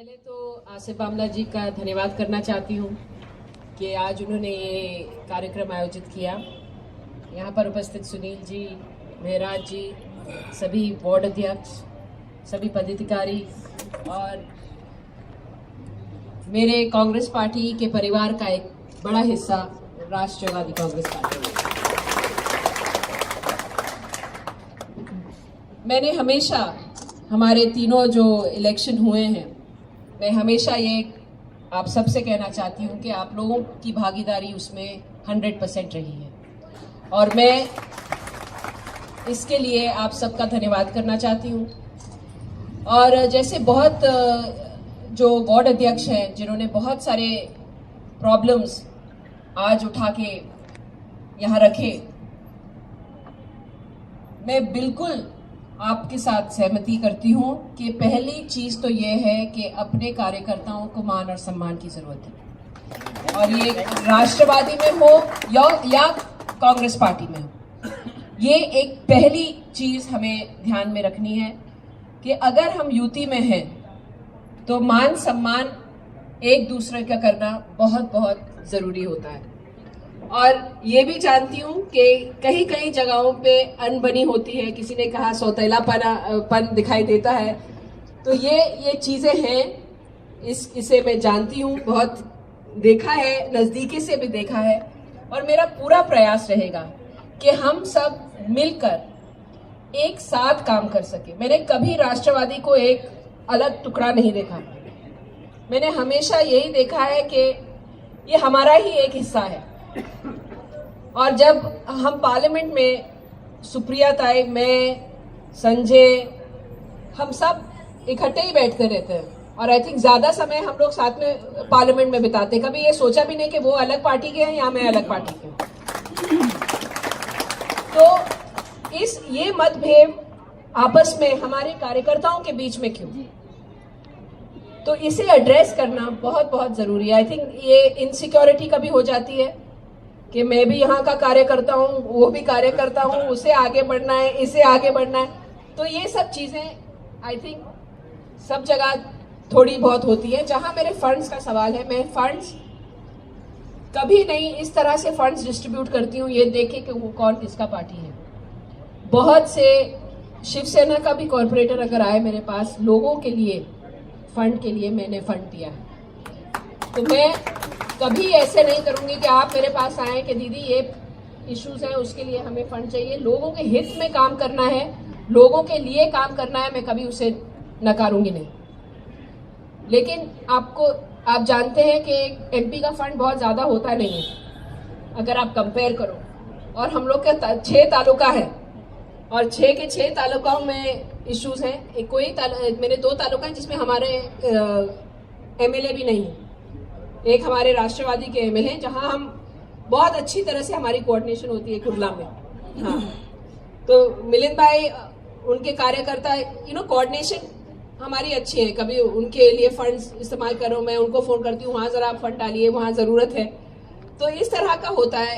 पहले तो आसिफ बामला जी का धन्यवाद करना चाहती हूँ कि आज उन्होंने ये कार्यक्रम आयोजित किया। यहाँ पर उपस्थित सुनील जी, महराज जी, सभी वार्ड अध्यक्ष, सभी पदाधिकारी और मेरे कांग्रेस पार्टी के परिवार का एक बड़ा हिस्सा राष्ट्रवादी कांग्रेस पार्टी। मैंने हमेशा हमारे तीनों जो इलेक्शन हुए हैं, मैं हमेशा ये आप सबसे कहना चाहती हूँ कि आप लोगों की भागीदारी उसमें 100% रही है और मैं इसके लिए आप सबका धन्यवाद करना चाहती हूँ। और जैसे बहुत जो वार्ड अध्यक्ष हैं जिन्होंने बहुत सारे प्रॉब्लम्स आज उठा के यहाँ रखे, मैं बिल्कुल आपके साथ सहमति करती हूँ कि पहली चीज तो ये है कि अपने कार्यकर्ताओं को मान और सम्मान की जरूरत है, और ये राष्ट्रवादी में हो या कांग्रेस पार्टी में हो। ये एक पहली चीज हमें ध्यान में रखनी है कि अगर हम यूती में हैं तो मान सम्मान एक दूसरे का करना बहुत बहुत जरूरी होता है। और ये भी जानती हूँ कि कहीं कहीं जगहों पे अनबनी होती है, किसी ने कहा सौतेलापन दिखाई देता है, तो ये चीजें हैं, इसे मैं जानती हूँ, बहुत देखा है, नजदीकी से भी देखा है। और मेरा पूरा प्रयास रहेगा कि हम सब मिलकर एक साथ काम कर सके। मैंने कभी राष्ट्रवादी को एक अलग टुकड़ा नहीं देखा, मैंने हमेशा यही देखा है कि ये हमारा ही एक हिस्सा है। और जब हम पार्लियामेंट में सुप्रिया ताई, मैं, संजय, हम सब इकट्ठे ही बैठते रहते हैं और आई थिंक ज्यादा समय हम लोग साथ में पार्लियामेंट में बिताते। कभी ये सोचा भी नहीं कि वो अलग पार्टी के हैं या मैं अलग पार्टी के हूँ। तो ये मतभेद आपस में हमारे कार्यकर्ताओं के बीच में क्यों, तो इसे एड्रेस करना बहुत बहुत जरूरी है। आई थिंक ये इनसिक्योरिटी कभी हो जाती है कि मैं भी यहाँ का कार्यकर्ता हूँ, वो भी कार्यकर्ता हूँ, उसे आगे बढ़ना है, इसे आगे बढ़ना है, तो ये सब चीजें आई थिंक सब जगह थोड़ी बहुत होती है। जहां मेरे फंड्स का सवाल है, मैं फंड्स कभी नहीं इस तरह से फंड्स डिस्ट्रीब्यूट करती हूँ ये देखे कि वो कौन किसका पार्टी है। बहुत से शिवसेना का भी कॉर्पोरेटर अगर आए मेरे पास लोगों के लिए, फंड के लिए, मैंने फंड दिया है, तो मैं कभी ऐसे नहीं करूंगी कि आप मेरे पास आए कि दीदी ये इश्यूज हैं उसके लिए हमें फंड चाहिए। लोगों के हित में काम करना है, लोगों के लिए काम करना है, मैं कभी उसे नकारूंगी नहीं। लेकिन आप जानते हैं कि एमपी का फंड बहुत ज्यादा होता नहीं है अगर आप कंपेयर करो, और हम लोग का 6 तालुका है और 6 के 6 तालुकाओं में इश्यूज हैं। मेरे 2 तालुका हैं जिसमें हमारे एमएलए भी नहीं है। एक हमारे राष्ट्रवादी के एमएलए हैं जहां हम बहुत अच्छी तरह से हमारी कोऑर्डिनेशन होती है कुर्ला में। हाँ, तो मिलिंद भाई, उनके कार्यकर्ता, कोऑर्डिनेशन हमारी अच्छी है। कभी उनके लिए फंड्स इस्तेमाल करो, मैं उनको फोन करती हूँ, वहां जरा आप फंड डालिए, वहां जरूरत है। तो इस तरह का होता है।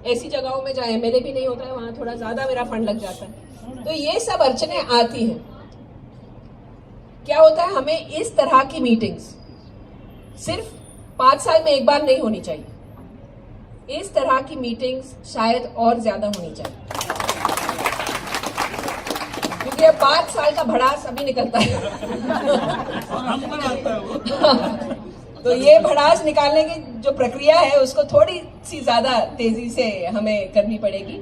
ऐसी जगहों में जहाँ एमएलए भी नहीं होता है वहां थोड़ा ज्यादा मेरा फंड लग जाता है। तो ये सब अड़चने आती हैं। क्या होता है, हमें इस तरह की मीटिंग्स सिर्फ 5 साल में एक बार नहीं होनी चाहिए, इस तरह की मीटिंग्स शायद और ज्यादा होनी चाहिए, क्योंकि 5 साल का भड़ास अभी निकलता है। तो ये भड़ास निकालने की जो प्रक्रिया है उसको थोड़ी सी ज्यादा तेजी से हमें करनी पड़ेगी,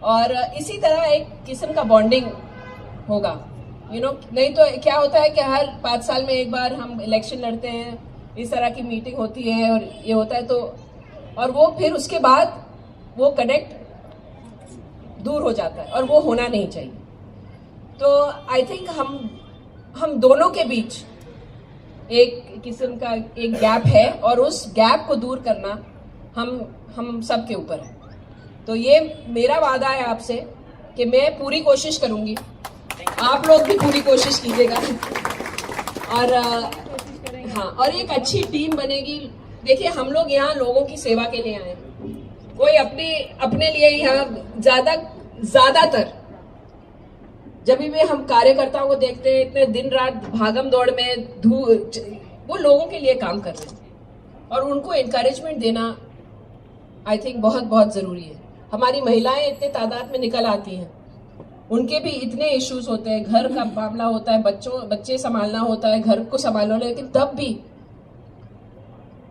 और इसी तरह एक किस्म का बॉन्डिंग होगा। नहीं तो क्या होता है कि हर 5 साल में एक बार हम इलेक्शन लड़ते हैं, इस तरह की मीटिंग होती है और ये होता है, तो और वो फिर उसके बाद वो कनेक्ट दूर हो जाता है और वो होना नहीं चाहिए। तो आई थिंक हम दोनों के बीच एक किस्म का एक गैप है और उस गैप को दूर करना हम सब के ऊपर है। तो ये मेरा वादा है आपसे कि मैं पूरी कोशिश करूंगी, आप लोग भी पूरी कोशिश कीजिएगा, और हाँ, और एक अच्छी टीम बनेगी। देखिए, हम लोग यहाँ लोगों की सेवा के लिए आए, कोई अपने लिए यहाँ ज्यादातर जब भी हम कार्यकर्ताओं को देखते हैं इतने दिन रात भागम दौड़ में वो लोगों के लिए काम कर रहे हैं और उनको एनकरेजमेंट देना आई थिंक बहुत बहुत जरूरी है। हमारी महिलाएं इतने तादाद में निकल आती हैं, उनके भी इतने इश्यूज होते हैं, घर का मामला होता है, बच्चे संभालना होता है, घर को संभालना, लेकिन तब भी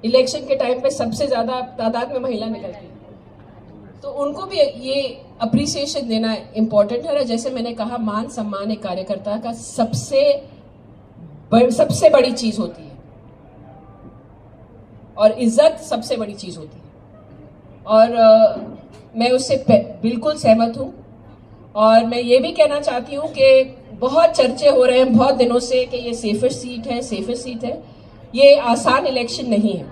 इलेक्शन के टाइम पे सबसे ज्यादा तादाद में महिला निकलती है, तो उनको भी ये अप्रिसिएशन देना इम्पोर्टेंट है। जैसे मैंने कहा, मान सम्मान एक कार्यकर्ता का सबसे बड़ी चीज होती है और इज्जत सबसे बड़ी चीज होती है, और मैं उससे बिल्कुल सहमत हूं। और मैं ये भी कहना चाहती हूं कि बहुत चर्चे हो रहे हैं बहुत दिनों से कि ये सेफेस्ट सीट है। ये आसान इलेक्शन नहीं है,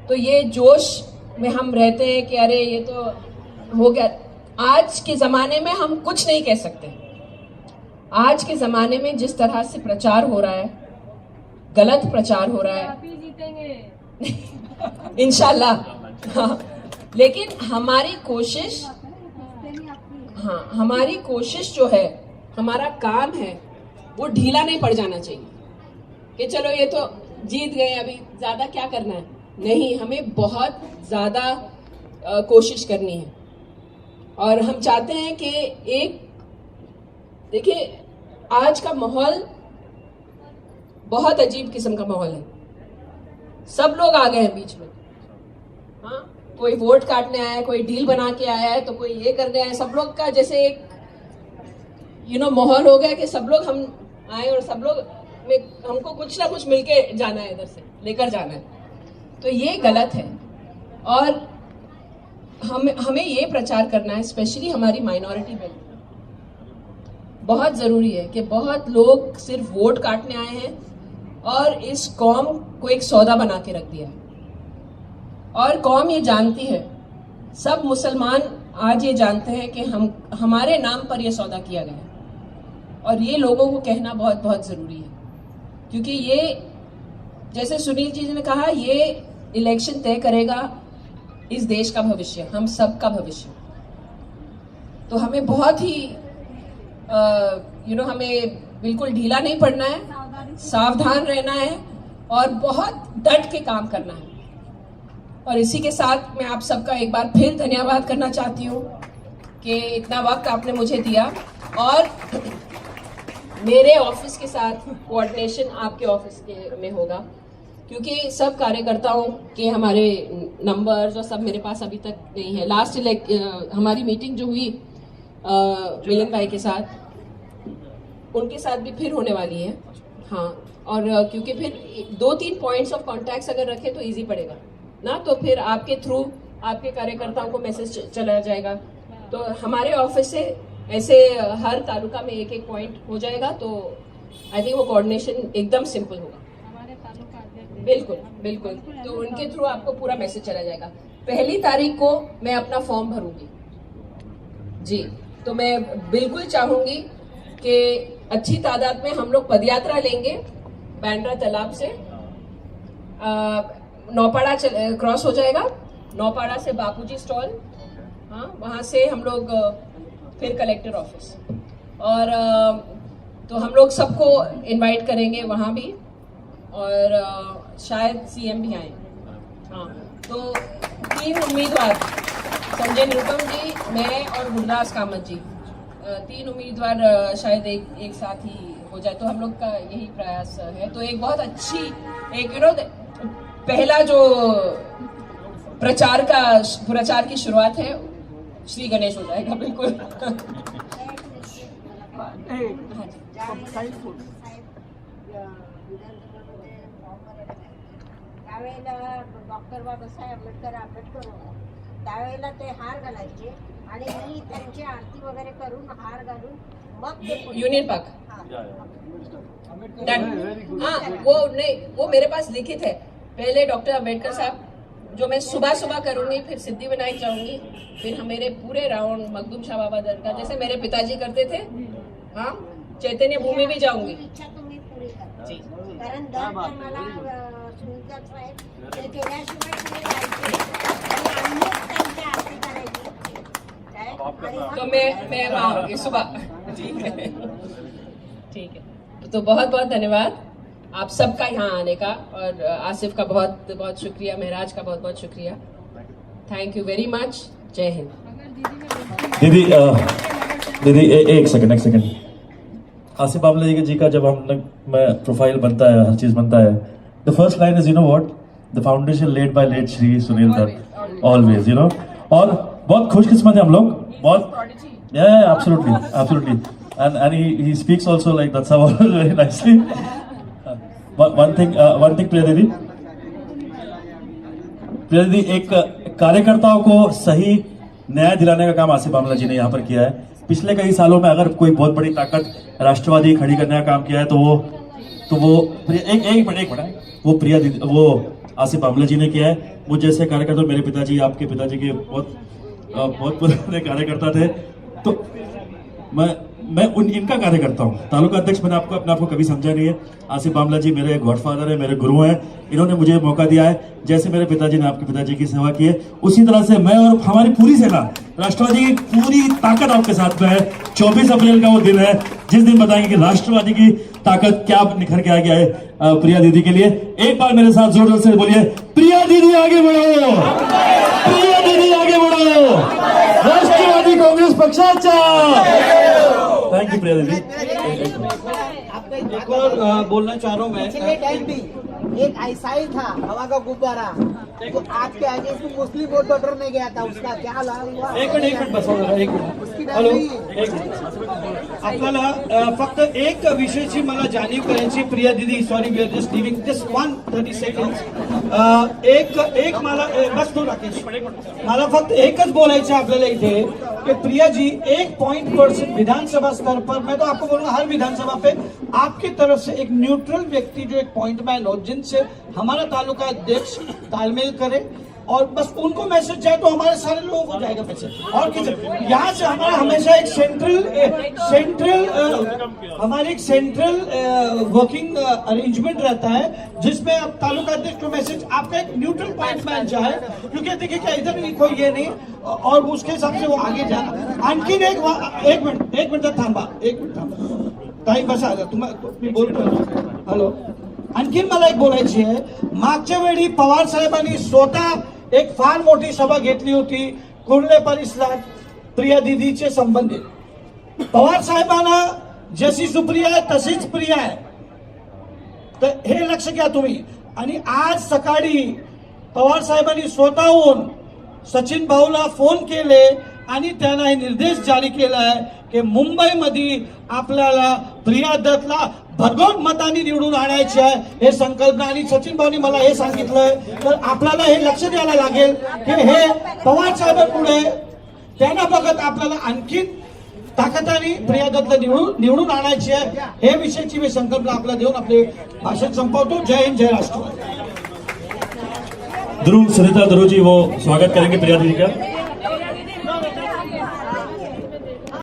तो ये जोश में हम रहते हैं कि अरे ये तो हो गया। आज के जमाने में हम कुछ नहीं कह सकते। आज के जमाने में जिस तरह से प्रचार हो रहा है, गलत प्रचार हो रहा है, आप ही जीतेंगे इंशाल्लाह। हाँ, लेकिन हमारी कोशिश, हाँ हमारी कोशिश जो है, हमारा काम है, वो ढीला नहीं पड़ जाना चाहिए कि चलो ये तो जीत गए, अभी ज्यादा क्या करना है। नहीं, हमें बहुत ज्यादा कोशिश करनी है। और हम चाहते हैं कि देखिए आज का माहौल बहुत अजीब किस्म का माहौल है, सब लोग आ गए हैं बीच में। हाँ, कोई वोट काटने आया है, कोई डील बना के आया है, तो कोई ये करने आया है। सब लोग का जैसे एक माहौल हो गया कि सब लोग हम आए और सब लोग में हमको कुछ ना कुछ मिलके जाना है, इधर से लेकर जाना है। तो ये गलत है और हमें ये प्रचार करना है, स्पेशली हमारी माइनॉरिटी में बहुत जरूरी है कि बहुत लोग सिर्फ वोट काटने आए हैं और इस कौम को एक सौदा बना के रख दिया। और कौम ये जानती है, सब मुसलमान आज ये जानते हैं कि हमारे नाम पर यह सौदा किया गया है। और ये लोगों को कहना बहुत बहुत जरूरी है, क्योंकि ये जैसे सुनील जी ने कहा, ये इलेक्शन तय करेगा इस देश का भविष्य, हम सब का भविष्य। तो हमें बहुत ही हमें बिल्कुल ढीला नहीं पड़ना है, सावधान रहना है और बहुत डट के काम करना है। और इसी के साथ मैं आप सबका एक बार फिर धन्यवाद करना चाहती हूँ कि इतना वक्त आपने मुझे दिया और मेरे ऑफिस के साथ कोऑर्डिनेशन आपके ऑफिस में होगा, क्योंकि सब कार्यकर्ताओं के हमारे नंबर्स और सब मेरे पास अभी तक नहीं है। लास्ट हमारी मीटिंग जो हुई मिलन भाई के साथ, उनके साथ भी फिर होने वाली है। हाँ, और क्योंकि फिर 2-3 पॉइंट्स ऑफ कॉन्टैक्ट अगर रखें तो इजी पड़ेगा ना, तो फिर आपके थ्रू आपके कार्यकर्ताओं को मैसेज चला जाएगा। तो हमारे ऑफिस से ऐसे हर तालुका में एक पॉइंट हो जाएगा, तो आई थिंक वो कोऑर्डिनेशन एकदम सिंपल होगा। बिल्कुल बिल्कुल, तो उनके थ्रू आपको पूरा मैसेज चला जाएगा। 1 तारीख को मैं अपना फॉर्म भरूंगी जी, तो मैं बिल्कुल चाहूंगी कि अच्छी तादाद में हम लोग पदयात्रा लेंगे बैंड्रा तालाब से, नौपाड़ा क्रॉस हो जाएगा, नौपाड़ा से बापूजी स्टॉल, हाँ वहाँ से हम लोग फिर कलेक्टर ऑफिस, और तो हम लोग सबको इनवाइट करेंगे वहाँ भी, और शायद सीएम भी आए। हाँ, तो 3 उम्मीदवार, संजय निरुपम जी, मैं और गुरदास कामत जी, 3 उम्मीदवार शायद एक साथ ही हो जाए, तो हम लोग का यही प्रयास है। तो एक बहुत अच्छी पहला जो प्रचार की शुरुआत है श्री गणेश हो जाएगा बिल्कुल। त्यावेळेला डॉक्टर बाबासाहेब आंबेडकर त्यावेळेला ते हार घालायचे आणि मी त्यांची आरती वगैरे करून हार घालून मग यूनियन पार्क डन। हाँ, वो मेरे पास लिखित है। पहले डॉक्टर अम्बेडकर साहब जो मैं सुबह करूंगी, फिर सिद्धि विनायक जाऊंगी, फिर हम मेरे पूरे राउंड मखदूम शाह बाबा दरगाह जैसे मेरे पिताजी करते थे। हाँ, चैतन्य भूमि भी जाऊंगी। इच्छा तुम्ही पूरी करा, कारण दर मला सुनीता साहेब ते केल्याशिवाय तुम्ही जायचे आणि आम्हीच त्यांची आरती करायची काय, तो मैं वहाँ सुबह ठीक है, तो बहुत बहुत धन्यवाद आप सबका यहाँ आने का, और आसिफ का बहुत बहुत शुक्रिया, महराज का बहुत बहुत शुक्रिया। Thank you very much. जय हिंद। दीदी दीदी एक सेकंड आसिफ बामला जी का जब मैं प्रोफाइल बनता है, हर चीज बनता है, the first line is, you know what, the foundation laid by late Shri Sunil Dutt always, you know. और बहुत खुशकिस्मत है हम लोग, बहुत, absolutely and he speaks also like that's how very nicely. One thing प्रिया दीदी, एक कार्यकर्ताओं को सही न्याय दिलाने का काम आसिफ बामला जी ने यहाँ पर किया है। पिछले कई सालों में अगर कोई बहुत बड़ी ताकत राष्ट्रवादी खड़ी करने का काम किया है तो वो एक मिनट वो प्रिया दीदी, वो आसिफ बामला जी ने किया है। मुझ जैसे कार्यकर्ता, मेरे पिताजी, आपके पिताजी के बहुत पुराने कार्यकर्ता थे, तो मैं इनका कार्य करता हूँ। तालुका अध्यक्ष मैंने अपने आप को कभी समझा नहीं है। आसिफ बामला जी मेरे गॉडफादर है, मेरे गुरु हैं। इन्होंने मुझे मौका दिया है, जैसे मेरे पिताजी ने आपके पिताजी की सेवा की है, उसी तरह से मैं और हमारी पूरी सेना, राष्ट्रवादी की पूरी ताकत आपके साथ में है। 24 अप्रैल का वो दिन है जिस दिन बताएंगे कि राष्ट्रवादी की ताकत क्या निखर के आ गया है प्रिया दीदी के लिए। एक बार मेरे साथ जोर जोर से बोलिए, प्रिया दीदी आगे बढ़ो, प्रिया दीदी आगे बढ़ो, राष्ट्रवादी कांग्रेस पक्षाचा। थैंक यू प्रिया दीदी। एक और बोलना चाह रहा हूँ मैं, पिछले टाइम भी एक ऐसा ही था हवा का गुब्बारा, तो आज के आगे इसको मुस्लिम वोट बटोरने गया था, उसका क्या हाल हुआ? एक मिनिट बस, एक मिनिट, हॅलो, एक मिनिट। आपल्याला फक्त एक विषयाची मला जाणीव करायची, प्रिया दीदी, sorry we are just living just 1-30 second. एक मला बस तो राकेश, मला फक्त एकच बोलायचं आपल्याला इथे कि प्रिया जी 1% विधानसभा स्तर पर, मैं तो आपको बोलूंगा हर विधानसभा पे आपकी तरफ से एक न्यूट्रल व्यक्ति जो एक पॉइंट मैन हो, जिनसे हमारा तालुका अध्यक्ष तालमेल करे और बस उनको मैसेज जाए तो हमारे सारे लोगों को जाएगा मैसेज। और किसी यहाँ से हमारा हमेशा एक सेंट्रल वर्किंग अरेंजमेंट रहता है, जिसमें अब तालुका अध्यक्ष को मैसेज आपका एक न्यूट्रल पॉइंट मैन जाए, क्योंकि देखिए क्या इधर भी कोई ये नहीं, और उसके हिसाब से वो आगे जाना। आणखीन एक मिनिट थांबा, ताई बसा, तुम्ही बोलतो, हॅलो। आणखीन मला एक बोलायची आहे, मागच्या वेळी पवार साहेबांनी स्वतः एक फार मोठी सभा घेतली होती कुर्ले परिसरात प्रिया दीदीचे संबंधित। पवार साहेबांना जशी सुप्रिया आहे तशीच प्रिया आहे, तर हे लक्ष घ्या तुम्ही। आणि आज सकाळी पवार साहेबांनी स्वतःहून सचिन भाऊला फोन केले आणि त्यांना हे निर्देश जारी केला आहे की मुंबईमध्ये आपल्याला प्रिया दत्तला भरघोस मतांनी निवडून आणायचे आहे, हे संकल्पना। आणि सचिन भाऊनी मला हे सांगितलंय, तर आपल्याला हे लक्ष द्यायला लागेल की हे पवार साहेबांपुढे त्यांना बघत आपल्याला आणखी ताकदीने प्रिया दत्तला निवडून आणायची आहे, हे विषयाची मी संकल्पना आपल्याला देऊन आपले भाषण संपवतो। जय हिंद, जय राष्ट्र। ध्रुव, सुनीता ध्रुव जी वो स्वागत करेंगे प्रिया दीदी का।